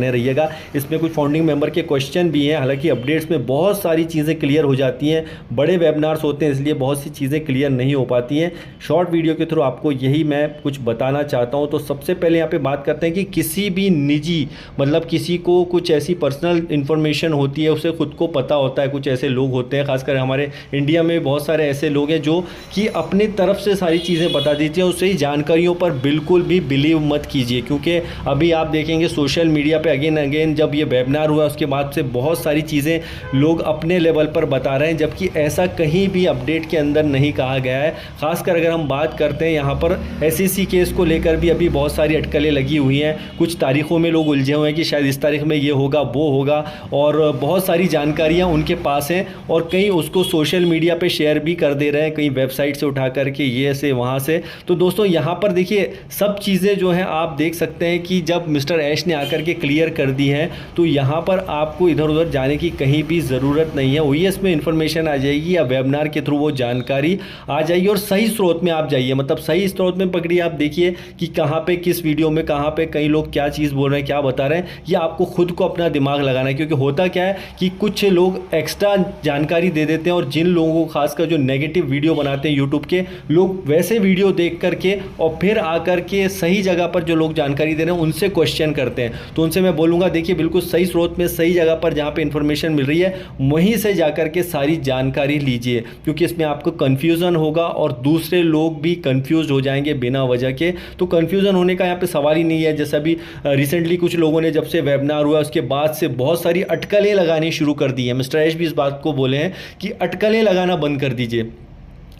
बने रहिएगा। इसमें कुछ फाउंडिंग मेंबर के क्वेश्चन भी हैं, हालांकि अपडेट्स में बहुत सारी चीज़ें क्लियर हो जाती हैं, बड़े वेबिनार्स होते हैं इसलिए बहुत सी चीज़ें क्लियर नहीं हो पाती हैं। शॉर्ट वीडियो के थ्रू आपको यही मैं कुछ बताना चाहता हूं। तो सबसे पहले यहाँ पे बात करते हैं कि किसी भी निजी मतलब किसी को कुछ ऐसी पर्सनल इन्फॉर्मेशन होती है, उसे खुद को पता होता है। कुछ ऐसे लोग होते हैं, खासकर हमारे इंडिया में बहुत सारे ऐसे लोग हैं जो कि अपनी तरफ से सारी चीज़ें बता देती हैं। उससे जानकारियों पर बिल्कुल भी बिलीव मत कीजिए, क्योंकि अभी आप देखेंगे सोशल मीडिया अगेन अगेन जब ये वेबिनार हुआ उसके बाद से बहुत सारी चीज़ें लोग अपने लेवल पर बता रहे हैं, जबकि ऐसा कहीं भी अपडेट के अंदर नहीं कहा गया है। खासकर अगर हम बात करते हैं यहाँ पर एसईसी केस को लेकर भी अभी बहुत सारी अटकलें लगी हुई हैं। कुछ तारीखों में लोग उलझे हुए हैं कि शायद इस तारीख में ये होगा वो होगा, और बहुत सारी जानकारियाँ उनके पास हैं और कई उसको सोशल मीडिया पर शेयर भी कर दे रहे हैं, कई वेबसाइट से उठा करके ये से वहाँ से। तो दोस्तों यहाँ पर देखिए सब चीज़ें जो हैं आप देख सकते हैं कि जब मिस्टर ऐश ने आकर के क्लियर कर दी है तो यहाँ पर आपको इधर उधर जाने की कहीं भी ज़रूरत नहीं है। ओईएस में इंफॉर्मेशन आ जाएगी या वेबिनार के थ्रू वो जानकारी आ जाएगी और सही स्रोत में आप जाइए, मतलब सही स्रोत में पकड़िए। आप देखिए कि कहाँ पे किस वीडियो में कहाँ पे कई लोग क्या चीज़ बोल रहे हैं, क्या बता रहे हैं। ये आपको खुद को अपना दिमाग लगाना है, क्योंकि होता क्या है कि कुछ लोग एक्स्ट्रा जानकारी दे देते हैं और जिन लोगों को खासकर जो नेगेटिव वीडियो बनाते हैं यूट्यूब के लोग, वैसे वीडियो देख करके और फिर आकर के सही जगह पर जो लोग जानकारी दे रहे हैं उनसे क्वेश्चन करते हैं। तो उनसे मैं बोलूँगा देखिए बिल्कुल सही स्रोत में सही जगह पर जहाँ पे इन्फॉर्मेशन मिल रही है वहीं से जाकर के सारी जानकारी लीजिए, क्योंकि इसमें आपको कन्फ्यूज़न होगा और दूसरे लोग भी कन्फ्यूज हो जाएंगे बिना वजह के। तो कन्फ्यूज़न होने का यहाँ पे सवाल ही नहीं है। जैसा भी रिसेंटली कुछ लोगों ने जब से वेबिनार हुआ उसके बाद से बहुत सारी अटकलें लगानी शुरू कर दी हैं। मिस्टर ऐश भी इस बात को बोले हैं कि अटकलें लगाना बंद कर दीजिए।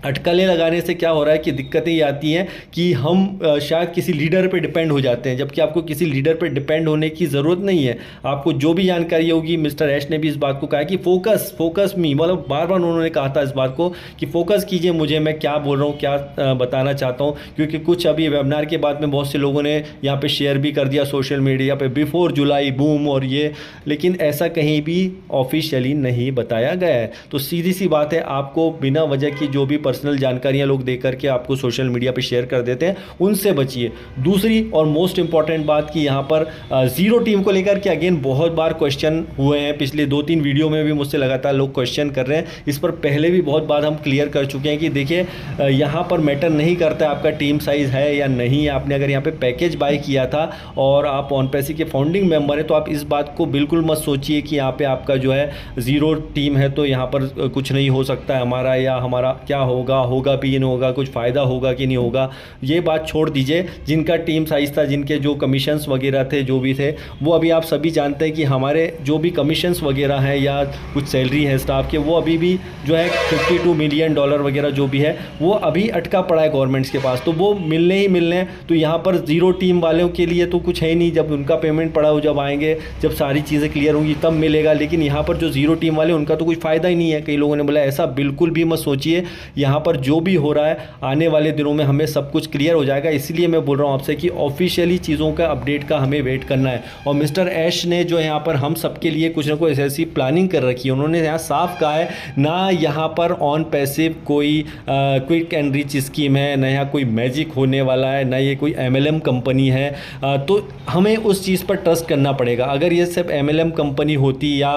अटकलें लगाने से क्या हो रहा है कि दिक्कतें ये आती हैं कि हम शायद किसी लीडर पे डिपेंड हो जाते हैं, जबकि आपको किसी लीडर पे डिपेंड होने की ज़रूरत नहीं है। आपको जो भी जानकारी होगी, मिस्टर ऐश ने भी इस बात को कहा कि फोकस मी, मतलब बार बार उन्होंने कहा था इस बात को कि फोकस कीजिए मुझे, मैं क्या बोल रहा हूँ, क्या बताना चाहता हूँ। क्योंकि कुछ अभी वेबिनार के बाद में बहुत से लोगों ने यहाँ पर शेयर भी कर दिया सोशल मीडिया पर बिफोर जुलाई बूम और ये, लेकिन ऐसा कहीं भी ऑफिशियली नहीं बताया गया है। तो सीधी सी बात है, आपको बिना वजह की जो भी पर्सनल जानकारियां लोग देकर के आपको सोशल मीडिया पे शेयर कर देते हैं, उनसे बचिए। दूसरी और मोस्ट इंपॉर्टेंट बात कि यहाँ पर जीरो टीम को लेकर के अगेन बहुत बार क्वेश्चन हुए हैं, पिछले 2-3 वीडियो में भी मुझसे लगातार लोग क्वेश्चन कर रहे हैं। इस पर पहले भी बहुत बार हम क्लियर कर चुके हैं कि देखिए यहाँ पर मैटर नहीं करता आपका टीम साइज है या नहीं। आपने अगर यहाँ पे पैकेज बाय किया था और आप ऑनपैसी के फाउंडिंग मेंबर है तो आप इस बात को बिल्कुल मत सोचिए कि यहाँ पे आपका जो है जीरो टीम है तो यहाँ पर कुछ नहीं हो सकता है हमारा, या हमारा क्या होगा भी नहीं होगा, कुछ फ़ायदा होगा कि नहीं होगा, ये बात छोड़ दीजिए। जिनका टीम साइज़ था, जिनके जो कमीशंस वगैरह थे, जो भी थे, वो अभी आप सभी जानते हैं कि हमारे जो भी कमीशंस वगैरह हैं या कुछ सैलरी है स्टाफ के, वो अभी भी जो है $52 मिलियन वगैरह जो भी है वो अभी अटका पड़ा है गवर्नमेंट्स के पास, तो वो मिलने ही मिलने। तो यहाँ पर जीरो टीम वालों के लिए तो कुछ है नहीं, जब उनका पेमेंट पड़ा हो, जब आएंगे, जब सारी चीज़ें क्लियर होंगी तब मिलेगा। लेकिन यहाँ पर जो जीरो टीम वाले उनका तो कुछ फ़ायदा ही नहीं है। कई लोगों ने बोला ऐसा बिल्कुल भी मत सोचिए, यहाँ पर जो भी हो रहा है आने वाले दिनों में हमें सब कुछ क्लियर हो जाएगा। इसलिए मैं बोल रहा हूँ आपसे कि ऑफिशियली चीज़ों का अपडेट का हमें वेट करना है। और मिस्टर ऐश ने जो यहाँ पर हम सबके लिए कुछ ना कुछ ऐसी प्लानिंग कर रखी है। उन्होंने यहाँ साफ कहा है ना यहाँ पर ऑन पैसिव कोई क्विक एंड रिच स्कीम है, ना यहाँ कोई मैजिक होने वाला है, ना ये कोई MLM कंपनी है। तो हमें उस चीज़ पर ट्रस्ट करना पड़ेगा। अगर ये सिर्फ MLM कंपनी होती या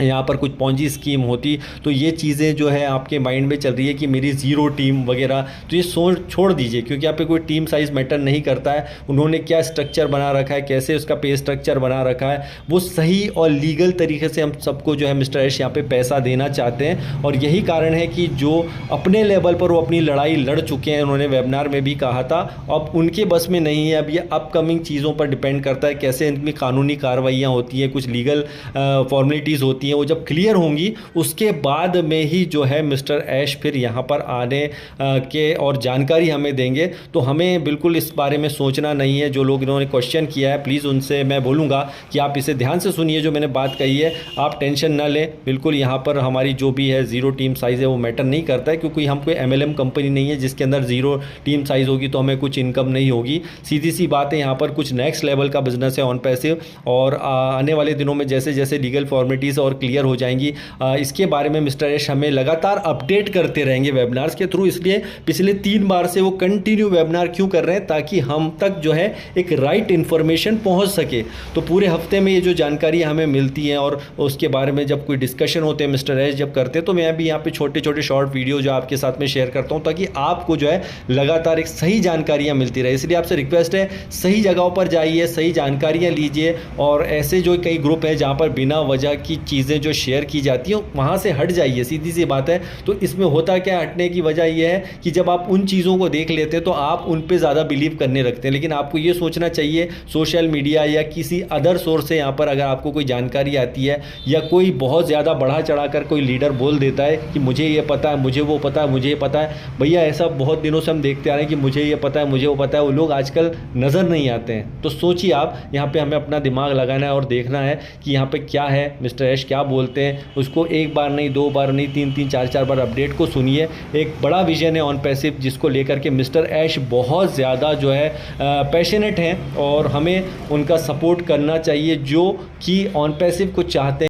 यहाँ पर कुछ पॉन्जी स्कीम होती तो ये चीज़ें जो है आपके माइंड में चल रही है कि मेरी ज़ीरो टीम वगैरह, तो ये छोड़ दीजिए, क्योंकि यहाँ पे कोई टीम साइज़ मैटर नहीं करता है। उन्होंने क्या स्ट्रक्चर बना रखा है, कैसे उसका पे स्ट्रक्चर बना रखा है, वो सही और लीगल तरीके से हम सबको जो है मिस्टर ऐश यहाँ पे पैसा देना चाहते हैं। और यही कारण है कि जो अपने लेवल पर वो अपनी लड़ाई लड़ चुके हैं, उन्होंने वेबिनार में भी कहा था, अब उनके बस में नहीं है। अब ये अपकमिंग चीज़ों पर डिपेंड करता है कैसे इनकी कानूनी कार्रवाइयाँ होती हैं, कुछ लीगल फॉर्मेलिटीज़ होती हैं, वो जब क्लियर होंगी उसके बाद में ही जो है मिस्टर ऐश फिर यहाँ पर आने के और जानकारी हमें देंगे। तो हमें बिल्कुल इस बारे में सोचना नहीं है। जो लोग इन्होंने क्वेश्चन किया है, प्लीज़ उनसे मैं बोलूँगा कि आप इसे ध्यान से सुनिए, जो मैंने बात कही है आप टेंशन ना लें। बिल्कुल यहाँ पर हमारी जो भी है ज़ीरो टीम साइज़ है वो मैटर नहीं करता है, क्योंकि हम कोई MLM कंपनी नहीं है जिसके अंदर ज़ीरो टीम साइज़ होगी तो हमें कुछ इनकम नहीं होगी। सीधी सी बात है, यहाँ पर कुछ नेक्स्ट लेवल का बिजनेस है ऑन पैसिव, और आने वाले दिनों में जैसे जैसे लीगल फॉर्मेलिटीज़ और क्लियर हो जाएंगी। इसके बारे में मिस्टर ऐश हमें लगातार अपडेट करते रहेंगे वेबिनार्स के थ्रू, इसलिए पिछले 3 बार से वो कंटिन्यू वेबिनार क्यों कर रहे हैं, ताकि हम तक जो है एक राइट इन्फॉर्मेशन पहुंच सके। तो पूरे हफ्ते में ये जो जानकारी हमें मिलती है और उसके बारे में जब कोई डिस्कशन होते हैं मिस्टर ऐश जब करते हैं, तो मैं भी यहाँ पे छोटे छोटे शॉर्ट वीडियो जो आपके साथ में शेयर करता हूँ, ताकि आपको जो है लगातार एक सही जानकारियाँ मिलती रहे। इसलिए आपसे रिक्वेस्ट है, सही जगहों पर जाइए, सही जानकारियाँ लीजिए, और ऐसे जो कई ग्रुप हैं जहाँ पर बिना वजह की चीज़ें जो शेयर की जाती हैं वहाँ से हट जाइए, सीधी सी बात है। तो इसमें होता क्या, हटने की वजह यह है कि जब आप उन चीज़ों को देख लेते हैं तो आप उन पे ज़्यादा बिलीव करने लगते हैं। लेकिन आपको ये सोचना चाहिए, सोशल मीडिया या किसी अदर सोर्स से यहाँ पर अगर आपको कोई जानकारी आती है या कोई बहुत ज़्यादा बढ़ा चढ़ा कर कोई लीडर बोल देता है कि मुझे ये पता है, मुझे वो पता है, मुझे ये पता है, भैया ऐसा बहुत दिनों से हम देखते आ रहे हैं कि मुझे ये पता है, मुझे वो पता है, वो लोग आजकल नज़र नहीं आते हैं। तो सोचिए आप, यहाँ पे हमें अपना दिमाग लगाना है और देखना है कि यहाँ पे क्या है, मिस्टर ऐश क्या बोलते हैं, उसको एक बार नहीं, 2 बार नहीं, 3-3, 4-4 बार अपडेट को सुनिए। एक बड़ा विजन है ऑन पैसिव, जिसको लेकर के मिस्टर ऐश बहुत ज़्यादा जो है पैशनेट हैं, और हमें उनका सपोर्ट करना चाहिए, जो कि ऑन पैसिव को चाहते हैं।